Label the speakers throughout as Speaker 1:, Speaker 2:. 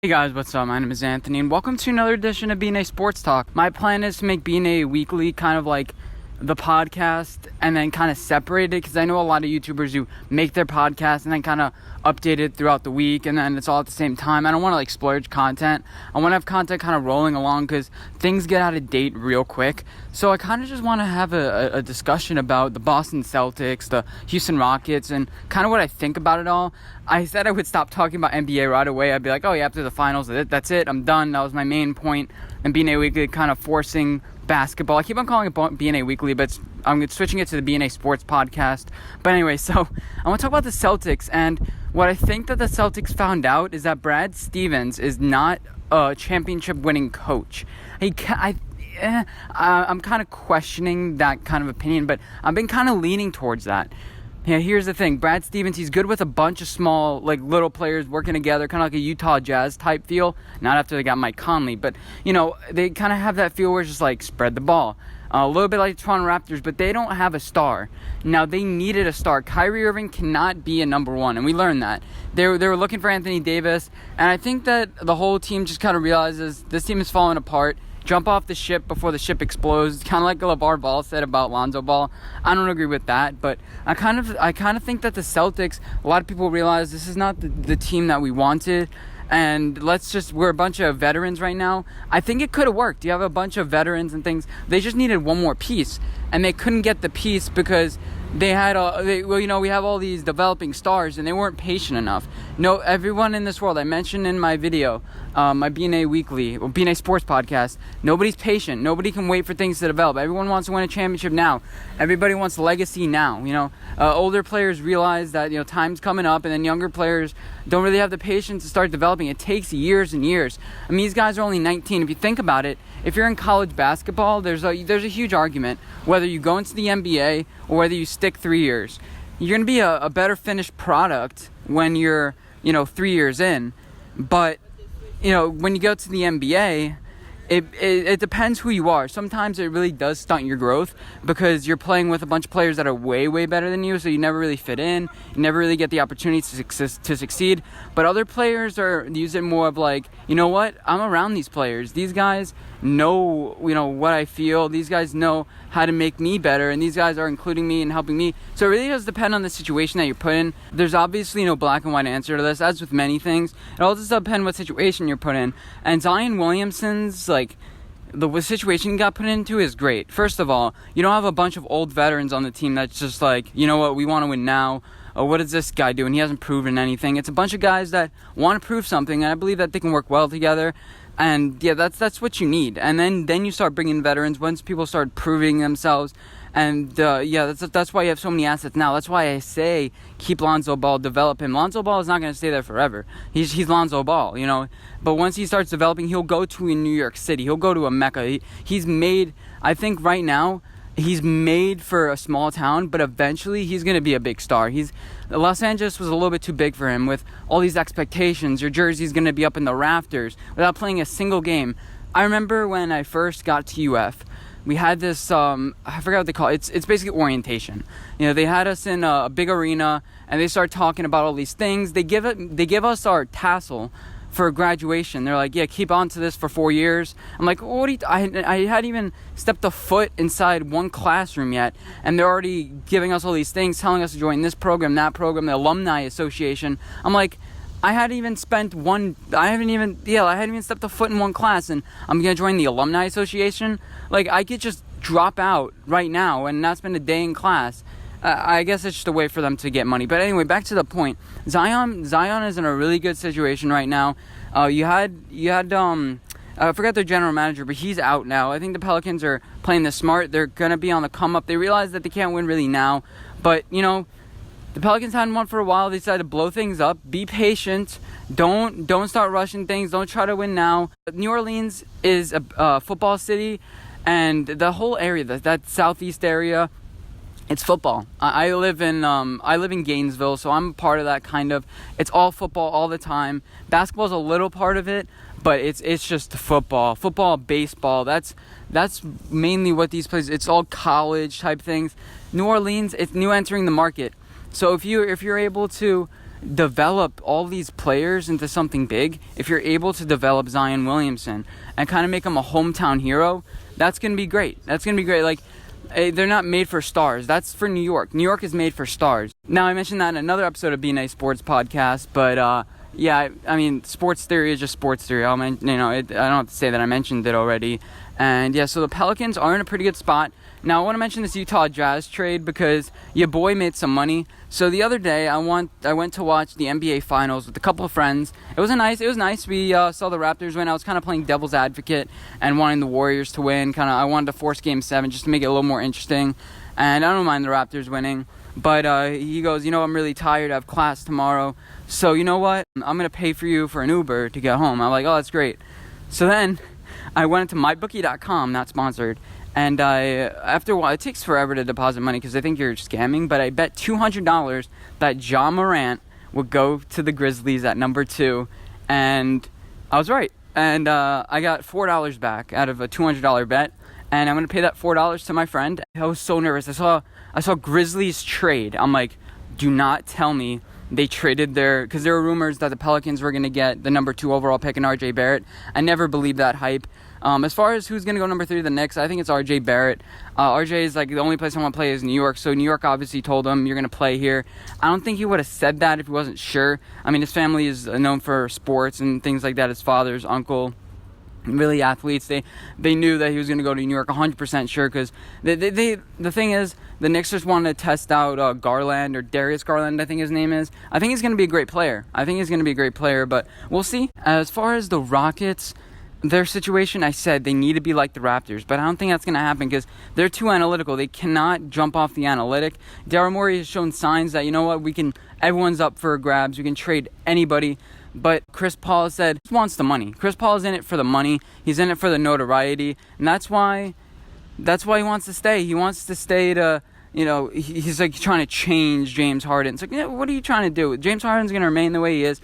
Speaker 1: Hey guys, what's up? My name is Anthony, and welcome to another edition of BNA Sports Talk. My plan is to make BNA weekly, kind of like the podcast, and then kind of separate it, because I know a lot of YouTubers who make their podcast and then kind of update it throughout the week, and then it's all at the same time. I don't want to splurge content. I want to have content kind of rolling along, because things get out of date real quick. So I kind of just want to have a discussion about the Boston Celtics, the Houston Rockets, and kind of what I think about it all. I said I would stop talking about NBA right away. I'd be like, oh yeah, after the finals, that's it, I'm done. That was my main point. And BNA Weekly kind of forcing basketball. I keep on calling it BNA Weekly, but I'm switching it to the BNA Sports Podcast. But anyway, so I want to talk about the Celtics, and what I think that the Celtics found out is that Brad Stevens is not a championship-winning coach. I'm kind of questioning that kind of opinion, but I've been kind of leaning towards that. Yeah, here's the thing. Brad Stevens, he's good with a bunch of small, little players working together, kind of like a Utah Jazz type feel. Not after they got Mike Conley, but, they kind of have that feel where it's just spread the ball. A little bit like the Toronto Raptors, but they don't have a star. Now, they needed a star. Kyrie Irving cannot be a number one, and we learned that. They were looking for Anthony Davis, and I think that the whole team just kind of realizes this team is falling apart. Jump off the ship before the ship explodes, kind of like LeVar Ball said about Lonzo Ball. I don't agree with that, but I kind of think that the Celtics, a lot of people realize this is not the team that we wanted, and we're a bunch of veterans right now. I think it could have worked. You have a bunch of veterans and things. They just needed one more piece, and they couldn't get the piece because we have all these developing stars, and they weren't patient enough. No, everyone in this world, I mentioned in my video, my BNA Weekly, or BNA Sports Podcast, nobody's patient. Nobody can wait for things to develop. Everyone wants to win a championship now. Everybody wants legacy now. Older players realize that, time's coming up, and then younger players don't really have the patience to start developing. It takes years and years. I mean, these guys are only 19. If you think about it, if you're in college basketball, there's a huge argument whether you go into the NBA or whether you stick 3 years. You're going to be a better finished product when you're, 3 years in. But, when you go to the NBA, it depends who you are. Sometimes it really does stunt your growth because you're playing with a bunch of players that are way, way better than you, so you never really fit in. You never really get the opportunity to succeed. But other players use it more of you know what? I'm around these players. These guys know, what I feel. These guys know how to make me better, and these guys are including me and helping me. So it really does depend on the situation that you're put in. There's obviously no black and white answer to this, as with many things. It all just depends what situation you're put in. And Zion Williamson's, the situation he got put into is great. First of all, you don't have a bunch of old veterans on the team that's just you know what, we want to win now. Oh, what is this guy doing? He hasn't proven anything. It's a bunch of guys that want to prove something, and I believe that they can work well together. And yeah, that's what you need. And then you start bringing veterans once people start proving themselves. And that's why you have so many assets now. That's why I say keep Lonzo Ball, develop him. Lonzo Ball is not going to stay there forever. He's Lonzo Ball, But once he starts developing, he'll go to New York City. He'll go to a Mecca. He's made, I think right now, he's made for a small town, but eventually he's going to be a big star. Los Angeles was a little bit too big for him with all these expectations. Your jersey's going to be up in the rafters without playing a single game. I remember when I first got to UF, we had this, I forgot what they call it. It's basically orientation. They had us in a big arena, and they start talking about all these things. They give us our tassel for graduation. They're like, yeah, keep on to this for 4 years. I'm like, what do you I hadn't even stepped a foot inside one classroom yet, and they're already giving us all these things, telling us to join this program, that program, the alumni association. I'm like, I hadn't even stepped a foot in one class, and I'm going to join the alumni association. I could just drop out right now and not spend a day in class. I guess it's just a way for them to get money. But anyway, back to the point. Zion is in a really good situation right now. You had I forgot their general manager, but he's out now. I think the Pelicans are playing this smart. They're going to be on the come up. They realize that they can't win really now. But, the Pelicans hadn't won for a while. They decided to blow things up. Be patient. Don't start rushing things. Don't try to win now. New Orleans is a football city, and the whole area, that southeast area, it's football. I live in Gainesville, so I'm part of that kind of. It's all football all the time. Basketball's a little part of it, but it's just football, baseball. That's mainly what these places. It's all college type things. New Orleans, it's new entering the market. So if you're able to develop all these players into something big, if you're able to develop Zion Williamson and kind of make him a hometown hero, that's going to be great. That's going to be great. Like, they're not made for stars. That's for New York. New York is made for stars. Now, I mentioned that in another episode of BNA Sports Podcast, but yeah, I mean, sports theory is just sports theory. I don't have to say that I mentioned it already. And yeah, so the Pelicans are in a pretty good spot. Now, I want to mention this Utah Jazz trade because your boy made some money. So the other day, I went to watch the NBA Finals with a couple of friends. It was nice. We saw the Raptors win. I was kind of playing devil's advocate and wanting the Warriors to win. I wanted to force Game 7 just to make it a little more interesting. And I don't mind the Raptors winning. But he goes, I'm really tired. I have class tomorrow. So you know what? I'm going to pay for you for an Uber to get home. I'm like, oh, that's great. So then I went into mybookie.com, not sponsored. And after a while, it takes forever to deposit money because I think you're scamming. But I bet $200 that Ja Morant would go to the Grizzlies at number 2. And I was right. And I got $4 back out of a $200 bet. And I'm going to pay that $4 to my friend. I was so nervous. I saw Grizzlies trade. I'm like, do not tell me they traded because there were rumors that the Pelicans were going to get the number 2 overall pick in RJ Barrett. I never believed that hype. As far as who's going to go number 3 to the Knicks, I think it's RJ Barrett. RJ is like the only place I want to play is New York. So New York obviously told him you're going to play here. I don't think he would have said that if he wasn't sure. I mean, his family is known for sports and things like that. His father's uncle, really athletes. They knew that he was going to go to New York 100% sure because the thing is, the Knicks just wanted to test out Garland, or Darius Garland, I think his name is. I think he's going to be a great player. But we'll see. As far as the Rockets, their situation, I said they need to be like the Raptors, but I don't think that's going to happen because they're too analytical. They cannot jump off the analytic. Daryl Morey has shown signs that, everyone's up for grabs. We can trade anybody. But Chris Paul said he wants the money. Chris Paul is in it for the money. He's in it for the notoriety. And that's why he wants to stay. He wants to stay to, he's like trying to change James Harden. It's like, what are you trying to do? James Harden's going to remain the way he is.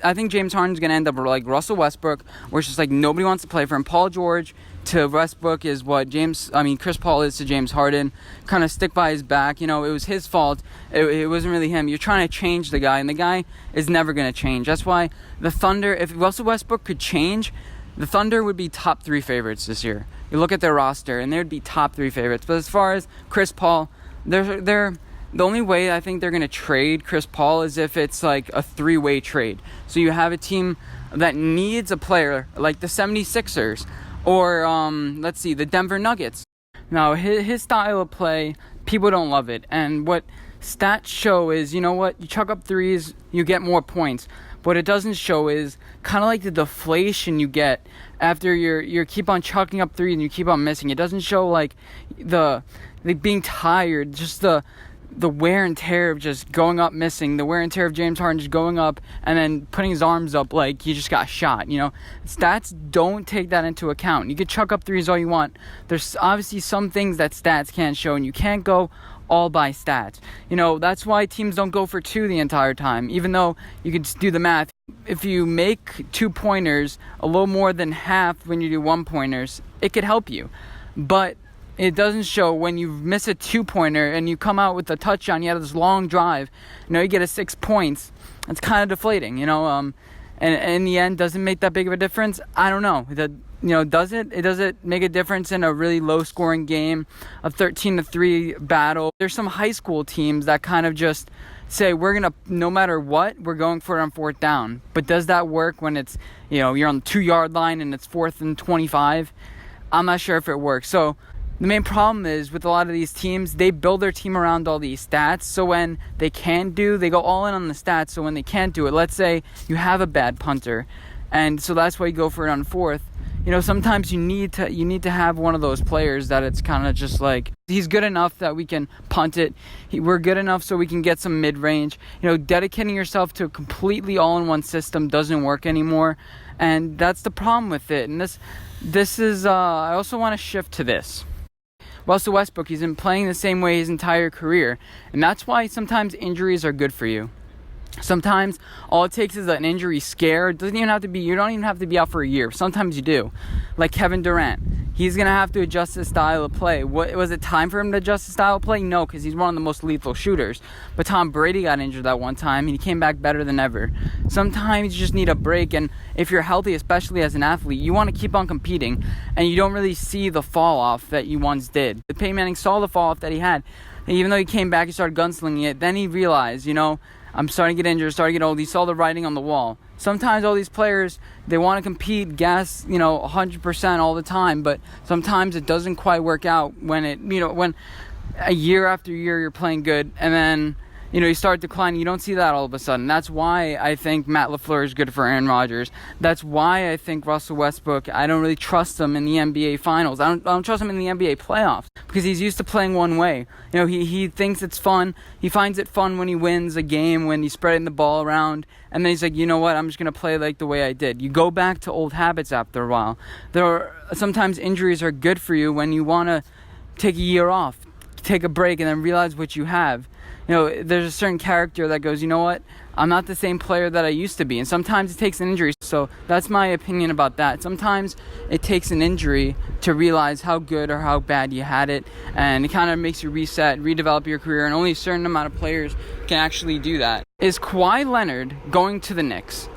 Speaker 1: I think James Harden's going to end up like Russell Westbrook, where it's just like nobody wants to play for him. Paul George to Westbrook is what Chris Paul is to James Harden. Kind of stick by his back. It was his fault. It wasn't really him. You're trying to change the guy, and the guy is never going to change. That's why the Thunder, if Russell Westbrook could change, the Thunder would be top 3 favorites this year. You look at their roster, and they would be top 3 favorites. But as far as Chris Paul, they're the only way I think they're going to trade Chris Paul is if it's like a 3-way trade. So you have a team that needs a player like the 76ers or, the Denver Nuggets. Now, his style of play, people don't love it. And what stats show is, you chuck up threes, you get more points. What it doesn't show is kind of like the deflation you get after you keep on chucking up threes and you keep on missing. It doesn't show like the being tired, just the wear and tear of just going up missing, the wear and tear of James Harden just going up and then putting his arms up like he just got shot. Stats don't take that into account. You can chuck up threes all you want. There's obviously some things that stats can't show, and you can't go all by stats. That's why teams don't go for 2 the entire time, even though you could just do the math. If you make 2-pointers a little more than half when you do 1-pointers, it could help you. But it doesn't show when you miss a 2-pointer and you come out with a touchdown, you have this long drive, you get a 6 points. It's kind of deflating, and in the end, does it make that big of a difference? I don't know. Does it make a difference in a really low-scoring game, a 13-3 battle? There's some high school teams that kind of just say, no matter what, we're going for it on 4th down. But does that work when it's, you're on the 2-yard line and it's 4th and 25? I'm not sure if it works. So the main problem is with a lot of these teams, they build their team around all these stats. So when they they go all in on the stats. So when they can't do it, let's say you have a bad punter, and so that's why you go for it on 4th. Sometimes you need to have one of those players that it's kind of just like, he's good enough that we can punt it. We're good enough so we can get some mid-range. Dedicating yourself to a completely all-in-one system doesn't work anymore, and that's the problem with it. And this is I also want to shift to this. Russell Westbrook, he's been playing the same way his entire career, and that's why sometimes injuries are good for you. Sometimes all it takes is an injury scare. It doesn't even have to be, you don't even have to be out for a year. Sometimes you do. Like Kevin Durant. He's going to have to adjust his style of play. Was it time for him to adjust his style of play? No, because he's one of the most lethal shooters. But Tom Brady got injured that one time, and he came back better than ever. Sometimes you just need a break, and if you're healthy, especially as an athlete, you want to keep on competing, and you don't really see the fall-off that you once did. Peyton Manning saw the fall-off that he had. And even though he came back, he started gunslinging it. Then he realized, I'm starting to get injured, starting to get old. He saw the writing on the wall. Sometimes all these players, they want to compete, 100% all the time, but sometimes it doesn't quite work out when a year after year you're playing good, and then, you start declining. You don't see that all of a sudden. That's why I think Matt LaFleur is good for Aaron Rodgers. That's why I think Russell Westbrook, I don't really trust him in the NBA Finals. I don't trust him in the NBA playoffs because he's used to playing one way. He thinks it's fun. He finds it fun when he wins a game, when he's spreading the ball around, and then he's like, you know what, I'm just going to play like the way I did. You go back to old habits after a while. Sometimes injuries are good for you when you want to take a year off, take a break, and then realize what you have. There's a certain character that goes, you know what, I'm not the same player that I used to be. And sometimes it takes an injury. So that's my opinion about that. Sometimes it takes an injury to realize how good or how bad you had it. And it kind of makes you reset, redevelop your career. And only a certain amount of players can actually do that. Is Kawhi Leonard going to the Knicks?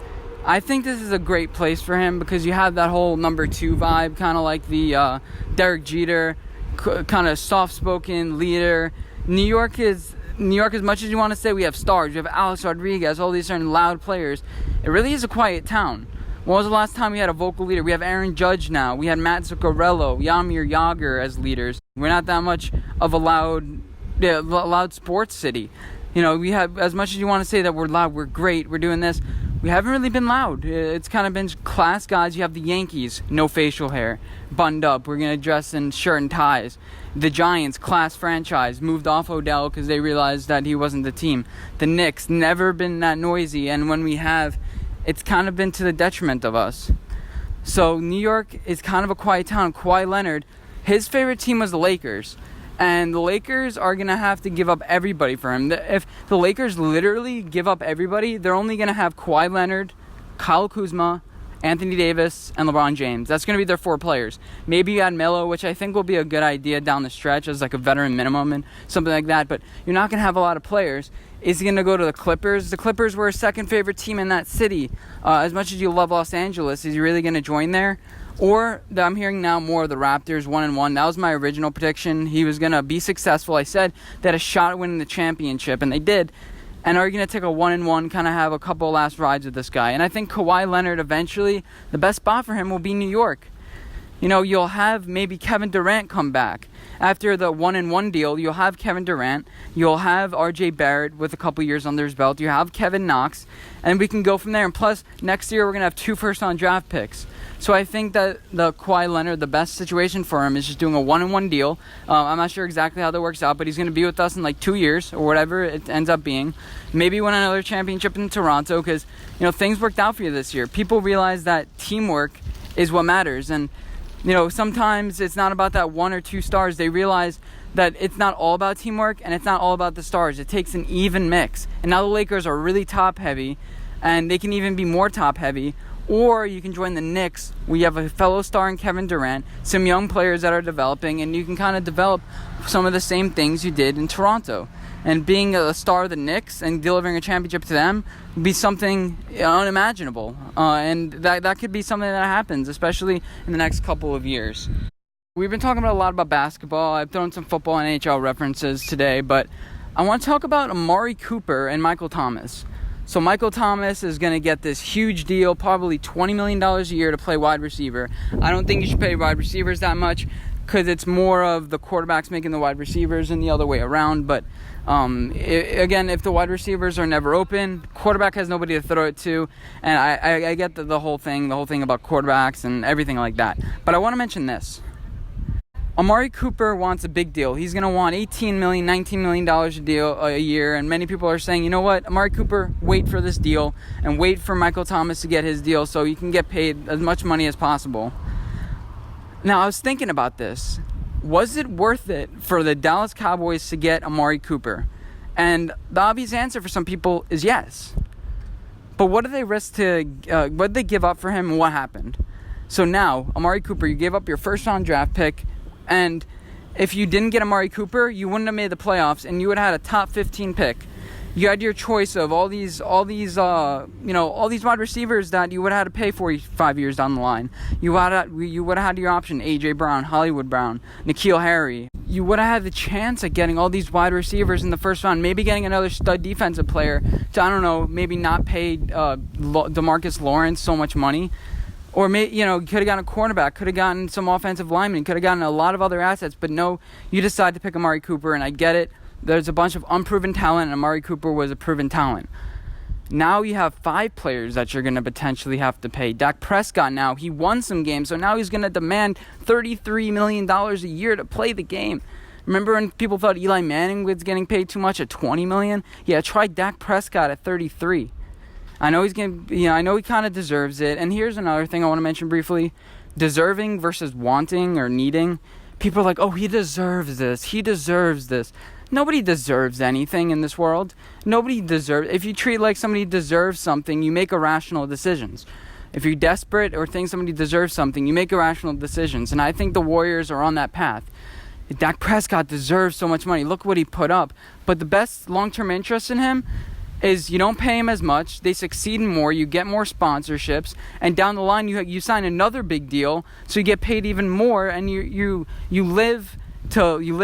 Speaker 1: I think this is a great place for him because you have that whole number 2 vibe, kind of like the Derek Jeter, kind of soft-spoken leader. New York, as much as you want to say we have stars, we have Alex Rodriguez, all these certain loud players, it really is a quiet town. When was the last time we had a vocal leader? We have Aaron Judge now. We had Matt Zuccarello, Jaromir Jagr as leaders. We're not that much of a loud sports city. We have, as much as you want to say that we're loud, we're great, we're doing this, we haven't really been loud. It's kind of been class guys. You have the Yankees, no facial hair, buttoned up. We're going to dress in shirt and ties. The Giants, class franchise, moved off Odell because they realized that he wasn't the team. The Knicks, never been that noisy, and when we have, it's kind of been to the detriment of us. So New York is kind of a quiet town. Kawhi Leonard, his favorite team was the Lakers. And the Lakers are going to have to give up everybody for him. If the Lakers literally give up everybody, they're only going to have Kawhi Leonard, Kyle Kuzma, Anthony Davis, and LeBron James. That's going to be their 4 players. Maybe you add Melo, which I think will be a good idea down the stretch as like a veteran minimum and something like that. But you're not going to have a lot of players. Is he going to go to the Clippers? The Clippers were his second favorite team in that city. As much as you love Los Angeles, is he really going to join there? Or I'm hearing now more of the Raptors 1-1. That was my original prediction. He was going to be successful. I said they had a shot at winning the championship, and they did. And are you going to take a 1-1, kind of have a couple last rides with this guy? And I think Kawhi Leonard eventually, the best spot for him will be New York. You'll have maybe Kevin Durant come back. After the 1-1 deal, you'll have Kevin Durant. You'll have R.J. Barrett with a couple years under his belt. You have Kevin Knox. And we can go from there. And plus, next year we're going to have 2 first-round draft picks. So I think that the Kawhi Leonard, the best situation for him is just doing a 1-1 deal. I'm not sure exactly how that works out, but he's going to be with us in like 2 years or whatever it ends up being. Maybe win another championship in Toronto because, things worked out for you this year. People realize that teamwork is what matters. And sometimes it's not about that 1 or 2 stars. They realize that it's not all about teamwork and it's not all about the stars. It takes an even mix. And now the Lakers are really top heavy and they can even be more top heavy. Or you can join the Knicks. We have a fellow star in Kevin Durant, some young players that are developing, and you can kind of develop some of the same things you did in Toronto. And being a star of the Knicks and delivering a championship to them would be something unimaginable. And that could be something that happens, especially in the next couple of years. We've been talking a lot about basketball. I've thrown some football and NHL references today, but I want to talk about Amari Cooper and Michael Thomas. So Michael Thomas is going to get this huge deal, probably $20 million a year to play wide receiver. I don't think you should pay wide receivers that much because it's more of the quarterbacks making the wide receivers and the other way around. But again, if the wide receivers are never open, quarterback has nobody to throw it to. And I get the whole thing about quarterbacks and everything like that. But I want to mention this. Amari Cooper wants a big deal. He's going to want $18 million, $19 million a year. And many people are saying, you know what, Amari Cooper, wait for this deal and wait for Michael Thomas to get his deal so you can get paid as much money as possible. Now, I was thinking about this. Was it worth it for the Dallas Cowboys to get Amari Cooper? And the obvious answer for some people is yes. But what did they risk to, what did they give up for him, and what happened? So now, Amari Cooper, you gave up your first-round draft pick, and if you didn't get Amari Cooper, you wouldn't have made the playoffs, and you would have had a top 15 pick. You had your choice of all these wide receivers that you would have had to pay for 5 years down the line. You would have had your option: A.J. Brown, Hollywood Brown, N'Keal Harry. You would have had the chance at getting all these wide receivers in the first round, maybe getting another stud defensive player to, I don't know, maybe not pay DeMarcus Lawrence so much money. Or, you could have gotten a cornerback, could have gotten some offensive linemen, could have gotten a lot of other assets. But no, you decided to pick Amari Cooper, and I get it. There's a bunch of unproven talent, and Amari Cooper was a proven talent. Now you have 5 players that you're going to potentially have to pay. Dak Prescott now, he won some games, so now he's going to demand $33 million a year to play the game. Remember when people thought Eli Manning was getting paid too much at $20 million? Yeah, try Dak Prescott at $33. I know I know he kind of deserves it. And here's another thing I want to mention briefly. Deserving versus wanting or needing. People are like, oh, he deserves this. He deserves this. Nobody deserves anything in this world. Nobody deserves. If you treat like somebody deserves something, you make irrational decisions. If you're desperate or think somebody deserves something, you make irrational decisions. And I think the Warriors are on that path. Dak Prescott deserves so much money. Look what he put up. But the best long-term interest in him is you don't pay him as much. They succeed more. You get more sponsorships. And down the line, you sign another big deal. So you get paid even more. And you live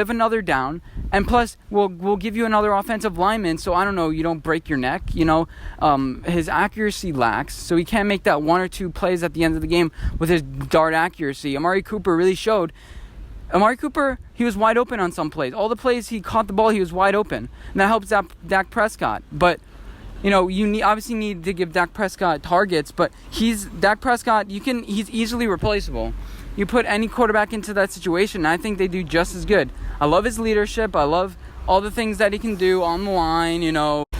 Speaker 1: another down. And plus, we'll give you another offensive lineman, so I don't know, you don't break your neck, his accuracy lacks, so he can't make that 1 or 2 plays at the end of the game with his dart accuracy. Amari Cooper really showed. Amari Cooper, he was wide open on some plays. All the plays he caught the ball, he was wide open. And that helps Dak Prescott. But, you obviously need to give Dak Prescott targets, but Dak Prescott, he's easily replaceable. You put any quarterback into that situation, and I think they do just as good. I love his leadership. I love all the things that he can do on the line, He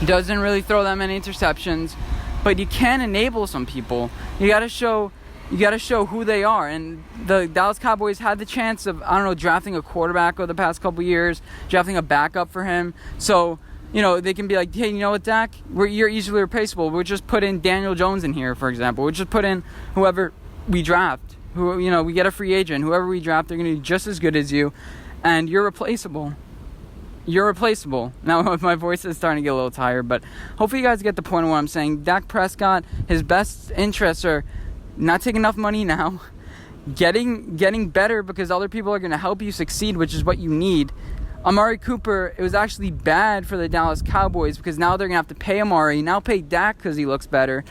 Speaker 1: doesn't really throw that many interceptions, but you can enable some people. You got to show who they are. And the Dallas Cowboys had the chance of, drafting a quarterback over the past couple years, drafting a backup for him. So, they can be like, hey, you know what, Dak? You're easily replaceable. We'll just put in Daniel Jones in here, for example. We'll just put in whoever we draft. We get a free agent. Whoever we draft, they're going to be just as good as you. And you're replaceable. You're replaceable. Now, my voice is starting to get a little tired, but hopefully you guys get the point of what I'm saying. Dak Prescott, his best interests are not taking enough money now, getting better because other people are going to help you succeed, which is what you need. Amari Cooper, it was actually bad for the Dallas Cowboys because now they're going to have to pay Amari, now pay Dak because he looks better.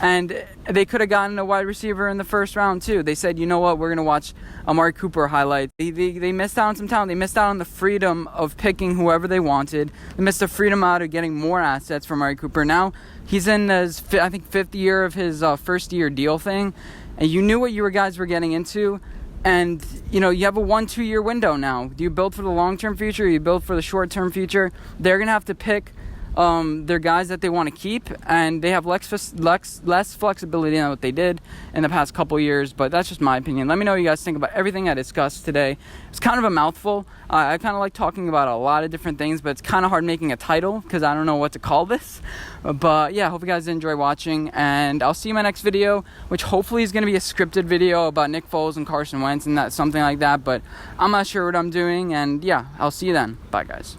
Speaker 1: And they could have gotten a wide receiver in the first round, too. They said, you know what, we're going to watch Amari Cooper highlights. They missed out on some talent. They missed out on the freedom of picking whoever they wanted. They missed the freedom out of getting more assets from Amari Cooper. Now, he's in his, 5th year of his first-year deal thing. And you knew what you guys were getting into. And, you have a 1-2 year window now. Do you build for the long-term future? Or you build for the short-term future? They're going to have to pick their guys that they want to keep, and they have less flexibility than what they did in the past couple years, but that's just my opinion. Let me know what you guys think about everything I discussed today. It's kind of a mouthful. I kind of like talking about a lot of different things, but it's kind of hard making a title because I don't know what to call this. But yeah, hope you guys enjoy watching, and I'll see you in my next video, which hopefully is going to be a scripted video about Nick Foles and Carson Wentz and something like that, but I'm not sure what I'm doing, and yeah, I'll see you then. Bye, guys.